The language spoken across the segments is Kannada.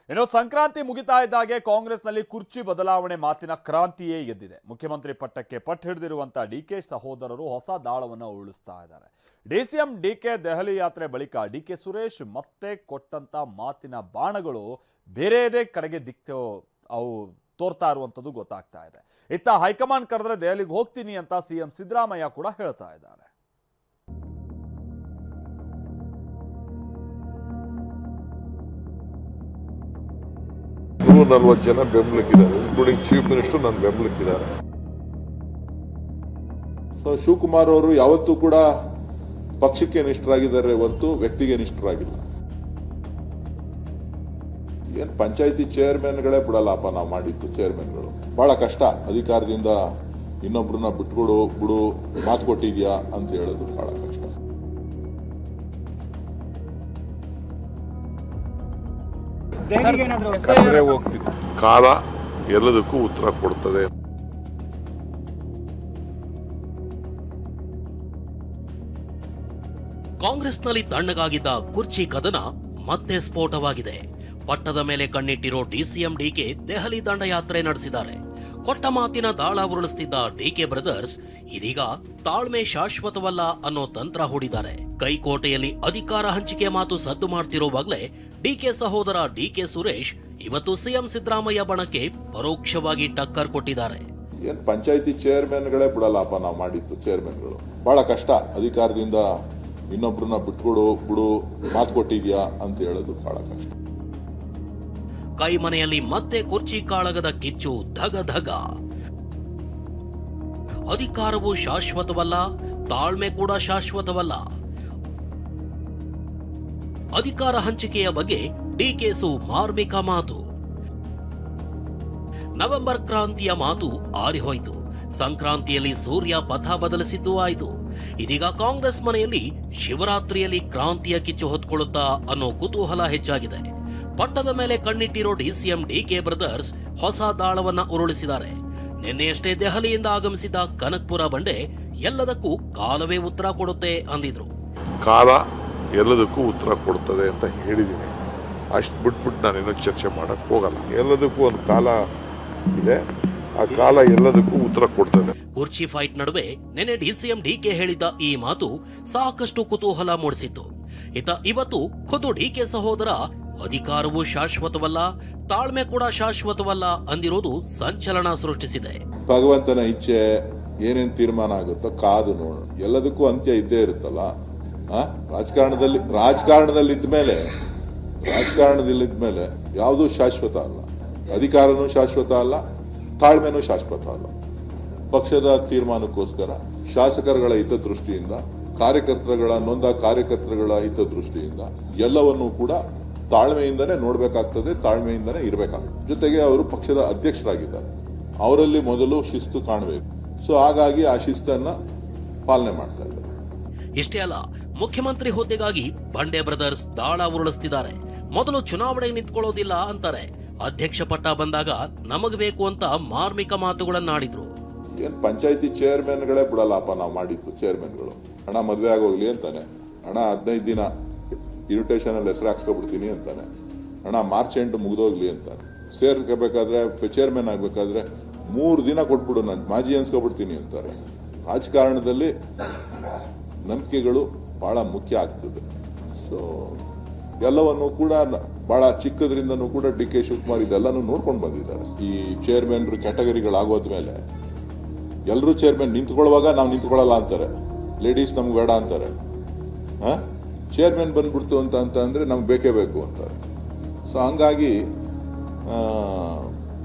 ಇನ್ನು ಸಂಕ್ರಾಂತಿ ಮುಗಿತಾ ಇದ್ದಾಗೆ ಕಾಂಗ್ರೆಸ್ನಲ್ಲಿ ಕುರ್ಚಿ ಬದಲಾವಣೆ ಮಾತಿನ ಕ್ರಾಂತಿಯೇ ಎದ್ದಿದೆ. ಮುಖ್ಯಮಂತ್ರಿ ಪಟ್ಟಕ್ಕೆ ಪಟ್ಟು ಹಿಡಿದಿರುವಂತಹ ಡಿಕೆ ಸಹೋದರರು ಹೊಸ ದಾಳವನ್ನು ಉರುಳಿಸ್ತಾ ಇದ್ದಾರೆ. ಡಿಸಿಎಂ ಡಿಕೆ ದೆಹಲಿ ಯಾತ್ರೆ ಬಳಿಕ ಡಿಕೆ ಸುರೇಶ್ ಮತ್ತೆ ಕೊಟ್ಟಂತ ಮಾತಿನ ಬಾಣಗಳು ಬೇರೆಯದೇ ಕಡೆಗೆ ಅವು ತೋರ್ತಾ ಇರುವಂತದ್ದು ಗೊತ್ತಾಗ್ತಾ ಇದೆ. ಇತ್ತ ಹೈಕಮಾಂಡ್ ಕರೆದ್ರೆ ದೆಹಲಿಗೆ ಹೋಗ್ತೀನಿ ಅಂತ ಸಿಎಂ ಸಿದ್ದರಾಮಯ್ಯ ಕೂಡ ಹೇಳ್ತಾ ಇದ್ದಾರೆ. 140 ಜನ ಬೆಂಬಲಿಕ್ಕಿದ್ದಾರೆ, ಇನ್ಕ್ಲೂಡಿಂಗ್ ಚೀಫ್ ಮಿನಿಸ್ಟರ್ ನನ್ನ ಬೆಂಬಲಿಕ್ಕಿದ್ದಾರೆ. ಶಿವಕುಮಾರ್ ಅವರು ಯಾವತ್ತೂ ಕೂಡ ಪಕ್ಷಕ್ಕೆ ನಿಷ್ಠರಾಗಿದ್ದಾರೆ ಹೊರತು ವ್ಯಕ್ತಿಗೆ ನಿಷ್ಠರಾಗಿಲ್ಲ. ಏನ್ ಪಂಚಾಯತಿ ಚೇರ್ಮನ್ಗಳೇ ಬಿಡಲ್ಲಪ್ಪ ನಾವು ಮಾಡಿದ್ದು. ಚೇರ್ಮನ್ಗಳು ಬಹಳ ಕಷ್ಟ. ಅಧಿಕಾರದಿಂದ ಇನ್ನೊಬ್ರನ್ನ ಬಿಡು ಮಾತು ಕೊಟ್ಟಿದ್ಯಾ ಅಂತ ಹೇಳೋದು ಬಹಳ ಕಷ್ಟ. ಹೋಗ್ತೀನಿ. ಕಾಲ ಎಲ್ಲದಕ್ಕೂ ಉತ್ತರ ಕೊಡ್ತದೆ. ಕಾಂಗ್ರೆಸ್ನಲ್ಲಿ ತಣ್ಣಗಾಗಿದ್ದ ಕುರ್ಚಿ ಕದನ ಮತ್ತೆ ಸ್ಫೋಟವಾಗಿದೆ. ಪಟ್ಟದ ಮೇಲೆ ಕಣ್ಣಿಟ್ಟಿರೋ ಡಿಸಿಎಂ ಡಿಕೆ ದೆಹಲಿ ದಂಡಯಾತ್ರೆ ನಡೆಸಿದ್ದಾರೆ. ಕೊಟ್ಟ ಮಾತಿನ ದಾಳ ಉರುಳಿಸ್ತಿದ್ದ ಡಿಕೆ ಬ್ರದರ್ಸ್ ಇದೀಗ ತಾಳ್ಮೆ ಶಾಶ್ವತವಲ್ಲ ಅನ್ನೋ ತಂತ್ರ ಹೂಡಿದ್ದಾರೆ. ಕೈಕೋಟೆಯಲ್ಲಿ ಅಧಿಕಾರ ಹಂಚಿಕೆ ಮಾತು ಸದ್ದು ಮಾಡ್ತಿರೋವಾಗ್ಲೇ ಡಿಕೆ ಸಹೋದರ ಡಿಕೆ ಸುರೇಶ್ ಇವತ್ತು ಸಿಎಂ ಸಿದ್ದರಾಮಯ್ಯ ಬಣಕ್ಕೆ ಪರೋಕ್ಷವಾಗಿ ಟಕ್ಕರ್ ಕೊಟ್ಟಿದ್ದಾರೆ. ಏನ್ ಪಂಚಾಯತಿ ಚೇರ್ಮನ್ಗಳೇ ಬಿಡಲ್ಲಪ್ಪ ನಾವು ಮಾಡಿದ್ದು. ಚೇರ್ಮನ್ಗಳು ಬಹಳ ಕಷ್ಟ. ಅಧಿಕಾರದಿಂದ ಇನ್ನೊಬ್ರನ್ನ ಬಿಡು ಮಾತು ಕೊಟ್ಟಿದ್ಯಾ ಅಂತ ಹೇಳೋದು ಬಹಳ ಕಷ್ಟ. ಕೈ ಮನೆಯಲ್ಲಿ ಮತ್ತೆ ಕುರ್ಚಿ ಕಾಳಗದ ಕಿಚ್ಚು ಧಗ ಧಗ. ಅಧಿಕಾರವು ಶಾಶ್ವತವಲ್ಲ, ತಾಳ್ಮೆ ಕೂಡ ಶಾಶ್ವತವಲ್ಲ. ಅಧಿಕಾರ ಹಂಚಿಕೆಯ ಬಗ್ಗೆ ಡಿಕೆಸು ಮಾರ್ಮಿಕ ಮಾತು. ನವೆಂಬರ್ ಕ್ರಾಂತಿಯ ಮಾತು ಆರಿಹೋಯ್ತು. ಸಂಕ್ರಾಂತಿಯಲ್ಲಿ ಸೂರ್ಯ ಪಥ ಬದಲಿಸಿದ್ದು ಆಯಿತು. ಇದೀಗ ಕಾಂಗ್ರೆಸ್ ಮನೆಯಲ್ಲಿ ಶಿವರಾತ್ರಿಯಲ್ಲಿ ಕ್ರಾಂತಿಯ ಕಿಚ್ಚು ಹೊತ್ಕೊಳ್ಳುತ್ತಾ ಅನ್ನೋ ಕುತೂಹಲ ಹೆಚ್ಚಾಗಿದೆ. ಪಟ್ಟದ ಮೇಲೆ ಕಣ್ಣಿಟ್ಟಿರೋ ಡಿಸಿಎಂ ಡಿಕೆ ಬ್ರದರ್ಸ್ ಹೊಸ ದಾಳವನ್ನ ಉರುಳಿಸಿದ್ದಾರೆ. ನಿನ್ನೆಯಷ್ಟೇ ದೆಹಲಿಯಿಂದ ಆಗಮಿಸಿದ ಕನಕ್ಪುರ ಬಂಡೆ ಎಲ್ಲದಕ್ಕೂ ಕಾಲವೇ ಉತ್ತರ ಕೊಡುತ್ತೆ ಅಂದಿದ್ರು. ಕಾಲ ಎಲ್ಲದಕ್ಕೂ ಉತ್ತರ ಕೊಡ್ತದೆ ಅಂತ ಹೇಳಿದ್ದೀನಿ. ಅಷ್ಟು ಬಿಟ್ಬಿಟ್ಟು ನಾನೇನೋ ಚರ್ಚೆ ಮಾಡಕ್ ಹೋಗಲ್ಲ. ಎಲ್ಲದಕ್ಕೂ ಒಂದು ಕಾಲ ಇದೆ. ಆ ಕಾಲ ಎಲ್ಲದಕ್ಕೂ ಉತ್ತರ ಕೊಡ್ತದೆ. ಕುರ್ಚಿ ಫೈಟ್ ನಡುವೆ ನಿನ್ನೆ ಡಿಸಿಎಂ ಡಿಕೆ ಹೇಳಿದ್ದ ಈ ಮಾತು ಸಾಕಷ್ಟು ಕುತೂಹಲ ಮೂಡಿಸಿತ್ತು. ಇವತ್ತು ಖುದ್ದು ಡಿಕೆ ಸಹೋದರ ಅಧಿಕಾರವು ಶಾಶ್ವತವಲ್ಲ, ತಾಳ್ಮೆ ಕೂಡ ಶಾಶ್ವತವಲ್ಲ ಅಂದಿರೋದು ಸಂಚಲನ ಸೃಷ್ಟಿಸಿದೆ. ಭಗವಂತನ ಇಚ್ಛೆ ಏನೇನ್ ತೀರ್ಮಾನ ಆಗುತ್ತೋ ಕಾದು ನೋಡು. ಎಲ್ಲದಕ್ಕೂ ಅಂತ್ಯ ಇದ್ದೇ ಇರುತ್ತಲ್ಲ. ರಾಜಕಾರಣದಲ್ಲಿದ್ಮೇಲೆ ಯಾವುದೂ ಶಾಶ್ವತ ಅಲ್ಲ. ಅಧಿಕಾರನೂ ಶಾಶ್ವತ ಅಲ್ಲ, ತಾಳ್ಮೆನೂ ಶಾಶ್ವತ ಅಲ್ಲ. ಪಕ್ಷದ ತೀರ್ಮಾನಕ್ಕೋಸ್ಕರ ಶಾಸಕರುಗಳ ಹಿತದೃಷ್ಟಿಯಿಂದ, ನೊಂದ ಕಾರ್ಯಕರ್ತರುಗಳ ಹಿತದೃಷ್ಟಿಯಿಂದ ಎಲ್ಲವನ್ನೂ ಕೂಡ ತಾಳ್ಮೆಯಿಂದನೇ ನೋಡ್ಬೇಕಾಗ್ತದೆ, ತಾಳ್ಮೆಯಿಂದನೇ ಇರಬೇಕಾಗ್ತದೆ. ಜೊತೆಗೆ ಅವರು ಪಕ್ಷದ ಅಧ್ಯಕ್ಷರಾಗಿದ್ದಾರೆ. ಅವರಲ್ಲಿ ಮೊದಲು ಶಿಸ್ತು ಕಾಣಬೇಕು. ಸೊ ಹಾಗಾಗಿ ಆ ಶಿಸ್ತನ್ನ ಪಾಲನೆ ಮಾಡ್ತಾ ಇದ್ದಾರೆ. ಇಷ್ಟೇ ಅಲ್ಲ, ಮುಖ್ಯಮಂತ್ರಿ ಹುದ್ದೆಗಾಗಿ ಬಂಡೆ ಬ್ರದರ್ಸ್ ದಾಳ ಉರುಳಿಸ್ತಿದ್ದಾರೆ. ಮೊದಲು ಚುನಾವಣೆಗೆ ನಿಂತ್ಕೊಳ್ಳೋದಿಲ್ಲ ಅಂತಾರೆ. ಅಧ್ಯಕ್ಷ ಪಟ್ಟ ಬಂದಾಗ ನಮಗ್ ಬೇಕು ಅಂತ ಮಾರ್ಮಿಕ ಮಾತುಗಳನ್ನಾಡಿದ್ರು. ಏನ್ ಪಂಚಾಯತಿ ಚೇರ್ಮನ್ಗಳೇ ಬಿಡಲ್ಲಪ್ಪ ನಾವು ಮಾಡಿದ್ದು. ಚೇರ್ಮನ್ಗಳು ಹಣ ಮದ್ವೆ ಆಗೋಗ್ಲಿ ಅಂತಾನೆ, ಹಣ 15 ದಿನ ಇನ್ವಿಟೇಷನ್ ಅಲ್ಲಿ ಹೆಸರು ಹಾಕ್ಸ್ಕೊಬಿಡ್ತೀನಿ ಅಂತಾನೆ, ಹಣ ಮಾರ್ಚ್ 8 ಮುಗ್ದೋಗ್ಲಿ ಅಂತಾನೆ. ಸೇರ್ಕೋಬೇಕಾದ್ರೆ ಚೇರ್ಮನ್ ಆಗ್ಬೇಕಾದ್ರೆ 3 ದಿನ ಕೊಟ್ಬಿಡು, ನಾನು ಮಾಜಿ ಅನ್ಸ್ಕೊಬಿಡ್ತೀನಿ ಅಂತಾರೆ. ರಾಜಕಾರಣದಲ್ಲಿ ನಂಬಿಕೆಗಳು ಬಹಳ ಮುಖ್ಯ ಆಗ್ತದೆ. ಸೊ ಎಲ್ಲವನ್ನು ಕೂಡ ಬಹಳ ಚಿಕ್ಕದ್ರಿಂದನೂ ಕೂಡ ಡಿಕೆ ಶಿವಕುಮಾರ್ ಇದೆಲ್ಲಾನು ನೋಡ್ಕೊಂಡು ಬಂದಿದ್ದಾರೆ. ಈ ಚೇರ್ಮನ್ ಕ್ಯಾಟಗರಿಗಳಾಗೋದ್ಮೇಲೆ ಎಲ್ಲರೂ ಚೇರ್ಮನ್ ನಿಂತ್ಕೊಳ್ಳುವಾಗ ನಾವು ನಿಂತ್ಕೊಳ್ಳಲ್ಲ ಅಂತಾರೆ, ಲೇಡೀಸ್ ನಮ್ಗೆ ಬೇಡ ಅಂತಾರೆ. ಚೇರ್ಮನ್ ಬಂದ್ಬಿಡ್ತು ಅಂತ ಅಂದ್ರೆ ನಮ್ಗೆ ಬೇಕೇ ಬೇಕು ಅಂತಾರೆ. ಸೊ ಹಂಗಾಗಿ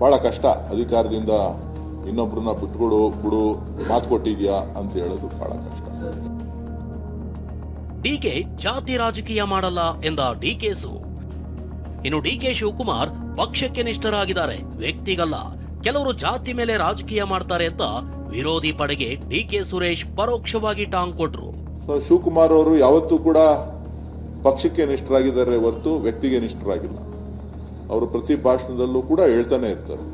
ಬಹಳ ಕಷ್ಟ. ಅಧಿಕಾರದಿಂದ ಇನ್ನೊಬ್ರನ್ನ ಬಿಡು ಮಾತು ಕೊಟ್ಟಿದ್ಯಾ ಅಂತ ಹೇಳೋದು ಬಹಳ ಕಷ್ಟ. ಡಿಕೆ ಜಾತಿ ರಾಜಕೀಯ ಮಾಡಲ್ಲ ಎಂದ ಡಿಕೆಸು. ಇನ್ನು ಡಿಕೆ ಶಿವಕುಮಾರ್ ಪಕ್ಷಕ್ಕೆ ನಿಷ್ಠರಾಗಿದ್ದಾರೆ, ವ್ಯಕ್ತಿಗಲ್ಲ. ಕೆಲವರು ಜಾತಿ ಮೇಲೆ ರಾಜಕೀಯ ಮಾಡ್ತಾರೆ ಅಂತ ವಿರೋಧಿ ಪಡೆಗೆ ಡಿಕೆ ಸುರೇಶ್ ಪರೋಕ್ಷವಾಗಿ ಟಾಂಗ್ ಕೊಟ್ರು. ಶಿವಕುಮಾರ್ ಅವರು ಯಾವತ್ತೂ ಕೂಡ ಪಕ್ಷಕ್ಕೆ ನಿಷ್ಠರಾಗಿದ್ದಾರೆ ಹೊರತು ವ್ಯಕ್ತಿಗೆ ನಿಷ್ಠರಾಗಿಲ್ಲ. ಅವರು ಪ್ರತಿ ಭಾಷಣದಲ್ಲೂ ಕೂಡ ಹೇಳ್ತಾನೆ ಇರ್ತಾರೆ,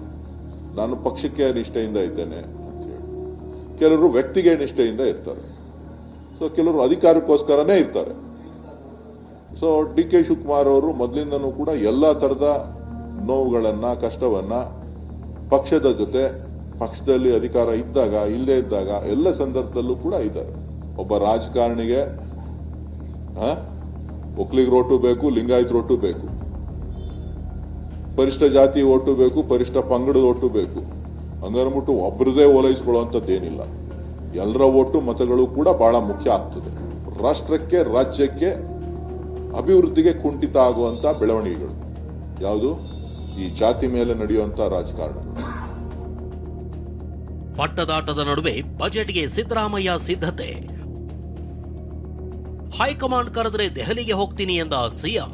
ನಾನು ಪಕ್ಷಕ್ಕೆ ನಿಷ್ಠೆಯಿಂದ ಇದ್ದೇನೆ ಅಂತ ಹೇಳಿ. ಕೆಲವರು ವ್ಯಕ್ತಿಗೆ ನಿಷ್ಠೆಯಿಂದ ಇರ್ತಾರೆ. ಸೊ ಕೆಲವರು ಅಧಿಕಾರಕ್ಕೋಸ್ಕರನೇ ಇರ್ತಾರೆ. ಸೊ ಡಿ ಕೆ ಶಿವಕುಮಾರ್ ಅವರು ಮೊದಲಿಂದನೂ ಕೂಡ ಎಲ್ಲಾ ತರದ ನೋವುಗಳನ್ನ, ಕಷ್ಟವನ್ನ ಪಕ್ಷದ ಜೊತೆ, ಪಕ್ಷದಲ್ಲಿ ಅಧಿಕಾರ ಇದ್ದಾಗ, ಇಲ್ಲದೆ ಇದ್ದಾಗ ಎಲ್ಲ ಸಂದರ್ಭದಲ್ಲೂ ಕೂಡ ಇದ್ದಾರೆ. ಒಬ್ಬ ರಾಜಕಾರಣಿಗೆ ಒಕ್ಕಲಿಗರ ಓಟು ಬೇಕು, ಲಿಂಗಾಯತ ಓಟು ಬೇಕು, ಪರಿಷ್ಠ ಜಾತಿ ಓಟು ಬೇಕು, ಪರಿಷ್ಠ ಪಂಗಡದ ಓಟು ಬೇಕು. ಹಂಗನ್ಬಿಟ್ಟು ಒಬ್ಬರದೇ ಓಲೈಸ್ಕೊಳ್ಳುವಂಥದ್ದೇನಿಲ್ಲ. ಎಲ್ಲರ ಓಟು ಮತಗಳು ಕೂಡ ಬಹಳ ಮುಖ್ಯ ಆಗ್ತದೆ. ರಾಷ್ಟ್ರಕ್ಕೆ, ರಾಜ್ಯಕ್ಕೆ, ಅಭಿವೃದ್ಧಿಗೆ ಕುಂಠಿತ ಆಗುವಂತ ಬೆಳವಣಿಗೆಗಳು ಯಾವುದು? ಈ ಜಾತಿ ಮೇಲೆ ನಡೆಯುವಂತ ರಾಜಕಾರಣ. ಪಟ್ಟದಾಟದ ನಡುವೆ ಬಜೆಟ್ಗೆ ಸಿದ್ದರಾಮಯ್ಯ ಸಿದ್ಧತೆ. ಹೈಕಮಾಂಡ್ ಕರೆದ್ರೆ ದೆಹಲಿಗೆ ಹೋಗ್ತೀನಿ ಎಂದ ಸಿಎಂ.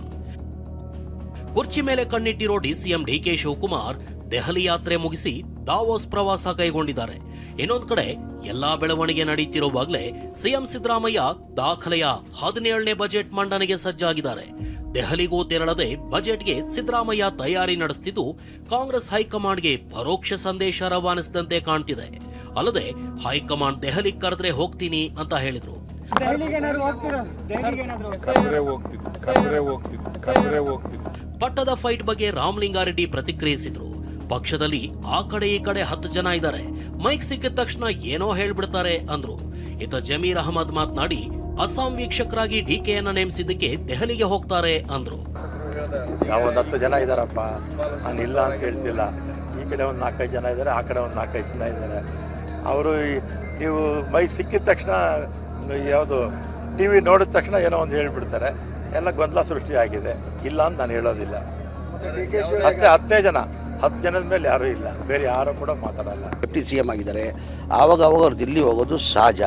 ಕುರ್ಚಿ ಮೇಲೆ ಕಣ್ಣಿಟ್ಟಿರೋ ಡಿಸಿಎಂ ಡಿಕೆ ಶಿವಕುಮಾರ್ ದೆಹಲಿ ಯಾತ್ರೆ ಮುಗಿಸಿ ದಾವೋಸ್ ಪ್ರವಾಸ ಕೈಗೊಂಡಿದ್ದಾರೆ. ಇನ್ನೊಂದು ಕಡೆ ಎಲ್ಲಾ ಬೆಳವಣಿಗೆ ನಡೀತಿರುವಾಗಲೇ ಸಿಎಂ ಸಿದ್ದರಾಮಯ್ಯ ದಾಖಲೆಯ 17ನೇ ಬಜೆಟ್ ಮಂಡನೆಗೆ ಸಜ್ಜಾಗಿದ್ದಾರೆ. ದೆಹಲಿಗೂ ತೆರಳದೆ ಬಜೆಟ್ಗೆ ಸಿದ್ದರಾಮಯ್ಯ ತಯಾರಿ ನಡೆಸುತ್ತಿದ್ದು ಕಾಂಗ್ರೆಸ್ ಹೈಕಮಾಂಡ್ಗೆ ಪರೋಕ್ಷ ಸಂದೇಶ ರವಾನಿಸಿದಂತೆ ಕಾಣ್ತಿದೆ. ಅಲ್ಲದೆ ಹೈಕಮಾಂಡ್ ದೆಹಲಿ ಕರೆದ್ರೆ ಹೋಗ್ತೀನಿ ಅಂತ ಹೇಳಿದ್ರು. ಪಟ್ಟದ ಫೈಟ್ ಬಗ್ಗೆ ರಾಮಲಿಂಗಾರೆಡ್ಡಿ ಪ್ರತಿಕ್ರಿಯಿಸಿದ್ರು. ಪಕ್ಷದಲ್ಲಿ ಆ ಕಡೆ ಈ ಕಡೆ 10 ಜನ ಇದ್ದಾರೆ, ಮೈಕ್ ಸಿಕ್ಕಿದ ತಕ್ಷಣ ಏನೋ ಹೇಳ್ಬಿಡ್ತಾರೆ ಅಂದ್ರು. ಇತ ಜಮೀರ್ ಅಹಮದ್ ಮಾತನಾಡಿ ಅಸ್ಸಾಂ ವೀಕ್ಷಕರಾಗಿ ಡಿಕೆಯನ್ನ ನೇಮಿಸಿದ್ದಕ್ಕೆ ದೆಹಲಿಗೆ ಹೋಗ್ತಾರೆ ಅಂದ್ರು. ಯಾವೊಂದು 10 ಜನ ಇದಾರಪ್ಪ, ನಾನು ಇಲ್ಲ ಅಂತ ಹೇಳ್ತಿಲ್ಲ. ಈ ಕಡೆ ಒಂದು 4-5 ಜನ ಇದ್ದಾರೆ, ಆ ಕಡೆ ಒಂದು 4-5 ಜನ ಇದ್ದಾರೆ. ಅವರು ನೀವು ಮೈ ಸಿಕ್ಕಿದ ತಕ್ಷಣ ಯಾವುದು ಟಿವಿ ನೋಡಿದ ತಕ್ಷಣ ಏನೋ ಒಂದು ಹೇಳ್ಬಿಡ್ತಾರೆ. ಎಲ್ಲ ಗೊಂದಲ ಸೃಷ್ಟಿಯಾಗಿದೆ. ಇಲ್ಲ ಅಂತ ನಾನು ಹೇಳೋದಿಲ್ಲ. ಅಷ್ಟೇ 10 ಜನ, 10 ಜನದ ಮೇಲೆ ಯಾರೂ ಇಲ್ಲ, ಬೇರೆ ಯಾರು ಕೂಡ ಮಾತಾಡಲ್ಲ. ಡೆಪ್ಟಿ CM ಆಗಿದ್ದಾರೆ. ಆವಾಗ ಅವ್ರು ದಿಲ್ಲಿ ಹೋಗೋದು ಸಹಜ.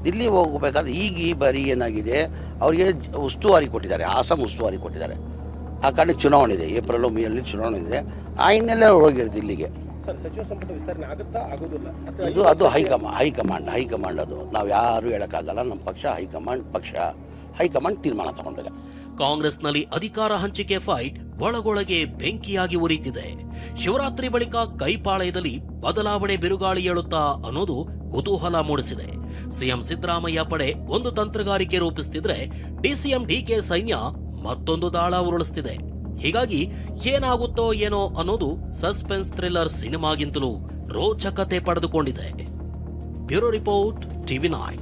ದಿಲ್ಲಿ ಹೋಗಬೇಕಾದ್ರೆ ಈಗ ಈ ಬಾರಿ ಏನಾಗಿದೆ, ಅವರಿಗೆ ಉಸ್ತುವಾರಿ ಕೊಟ್ಟಿದ್ದಾರೆ, ಆಸಾಮ್ ಉಸ್ತುವಾರಿ ಕೊಟ್ಟಿದ್ದಾರೆ. ಆ ಕಾರಣ ಚುನಾವಣೆ ಇದೆ, ಏಪ್ರಿಲ್ ಮೇಯಲ್ಲಿ ಚುನಾವಣೆ ಇದೆ. ಆ ಹಿನ್ನೆಲೆ ಹೋಗಿರೋದು ದಿಲ್ಲಿಗೆ. ಸಚಿವ ಸಂಪುಟ ವಿಸ್ತರಣೆ ಆಗುತ್ತಾ ಆಗೋದಿಲ್ಲ? ಅದು ಹೈಕಮಾಂಡ್ ಅದು ನಾವು ಯಾರು ಹೇಳೋಕ್ಕಾಗಲ್ಲ. ನಮ್ಮ ಪಕ್ಷ ಹೈಕಮಾಂಡ್ ತೀರ್ಮಾನ ತಗೊಂಡಿದೆ. ಕಾಂಗ್ರೆಸ್ನಲ್ಲಿ ಅಧಿಕಾರ ಹಂಚಿಕೆ ಫೈಟ್ ಒಳಗೊಳಗೆ ಬೆಂಕಿಯಾಗಿ ಉರಿತಿದೆ. ಶಿವರಾತ್ರಿ ಬಳಿಕ ಕೈಪಾಳ್ಯದಲ್ಲಿ ಬದಲಾವಣೆ ಬಿರುಗಾಳಿ ಏಳುತ್ತಾ ಅನ್ನೋದು ಕುತೂಹಲ ಮೂಡಿಸಿದೆ. ಸಿಎಂ ಸಿದ್ದರಾಮಯ್ಯ ಪಡೆ ಒಂದು ತಂತ್ರಗಾರಿಕೆ ರೂಪಿಸುತ್ತಿದ್ರೆ ಡಿಸಿಎಂ ಡಿಕೆ ಸೈನ್ಯ ಮತ್ತೊಂದು ದಾಳ ಉರುಳಿಸುತ್ತಿದೆ. ಹೀಗಾಗಿ ಏನಾಗುತ್ತೋ ಏನೋ ಅನ್ನೋದು ಸಸ್ಪೆನ್ಸ್ ಥ್ರಿಲ್ಲರ್ ಸಿನಿಮಾಗಿಂತಲೂ ರೋಚಕತೆ ಪಡೆದುಕೊಂಡಿದೆ. Bureau report, TV9.